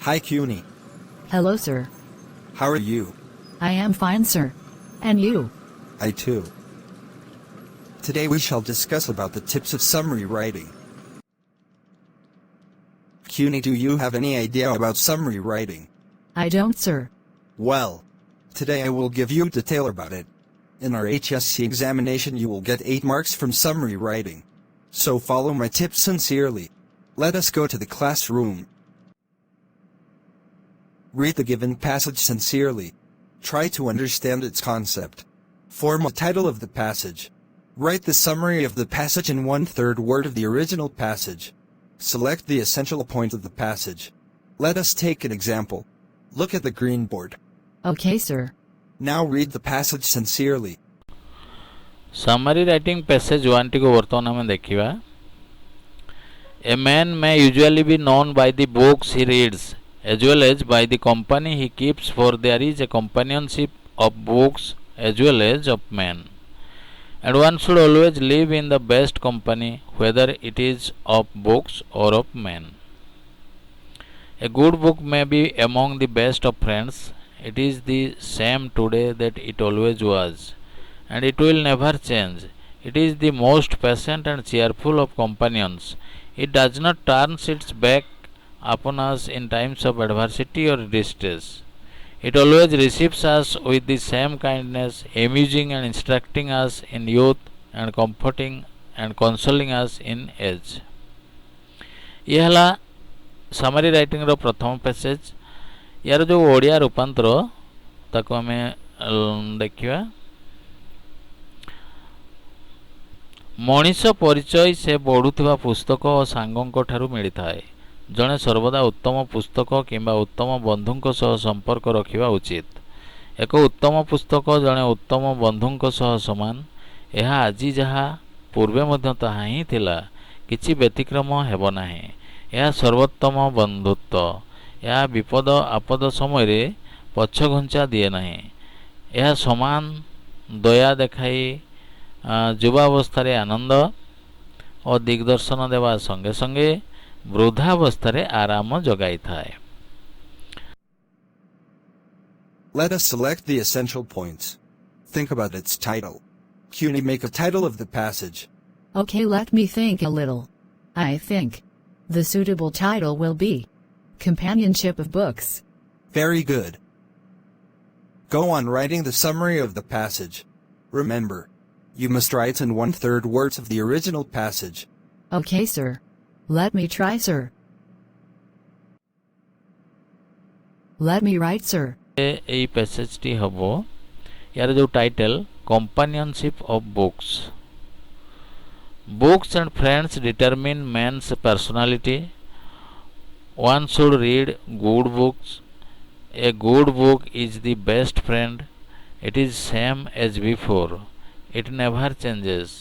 Hi CUNY. Hello, sir. How are you? I am fine, sir. And you? I too. Today we shall discuss about the tips of summary writing. CUNY, do you have any idea about summary writing? I don't, sir. Well, today I will give you detail about it. In our HSC examination you will get 8 marks from summary writing. So follow my tips sincerely. Let us go to the classroom. Read the given passage sincerely. Try to understand its concept. Form a title of the passage. Write the summary of the passage in 1/3 word of the original passage. Select the essential point of the passage. Let us take an example. Look at the green board. Okay, sir. Now read the passage sincerely. Summary writing passage 1 को वर्तमान आम देखा. A man may usually be known by the books he reads as well as by the company he keeps, for there is a companionship of books as well as of men. And one should always live in the best company, whether it is of books or of men. A good book may be among the best of friends. It is the same today that it always was, and it will never change. It is the most patient and cheerful of companions. It does not turn its back upon us in times of adversity or distress. It always receives us with the same kindness, amusing and instructing us in youth and comforting and consoling us in age. यह है summary writing रो प्रथम passage. यार जो ओडिया रूपांतर ताको आम देखा. मनीष परिचय से पढ़ुवा पुस्तक और सांगों ठारू मिलता है. जड़े सर्वदा उत्तम पुस्तक किंबा उत्तम बंधुों सह संपर्क रखा उचित. एक उत्तम पुस्तक जड़े उत्तम बंधुों सह समान. यह आज जहाँ पूर्वे मध्य ताहा ही थिला, किछि व्यतिक्रम हेब नाही. यह सर्वोत्तम बंधुत्व. यह विपद आपद समय रे पछ घुंचा दिए नाही. यह समान दया देखाई युवावस्था आनंद और दिग्दर्शन देवा संगे संगे वृद्धावस्था आराम जगाई थाए. Let us select the essential points. Think about its title. CUNY, make a title of the passage. Okay, let me think a little. I think the suitable title will be Companionship of Books. Very good. Go on writing the summary of the passage. Remember, you must write in 1/3 words of the original passage. Okay, sir. Let me try, sir. Let me write, sir. এই প্যাসেজটি হব यार जो title companionship of books. Books and friends determine man's personality. One should read good books. A good book is the best friend. It is same as before. It never changes.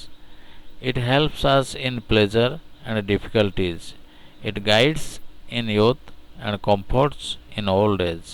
It helps us in pleasure and difficulties. It guides in youth and comforts in old age.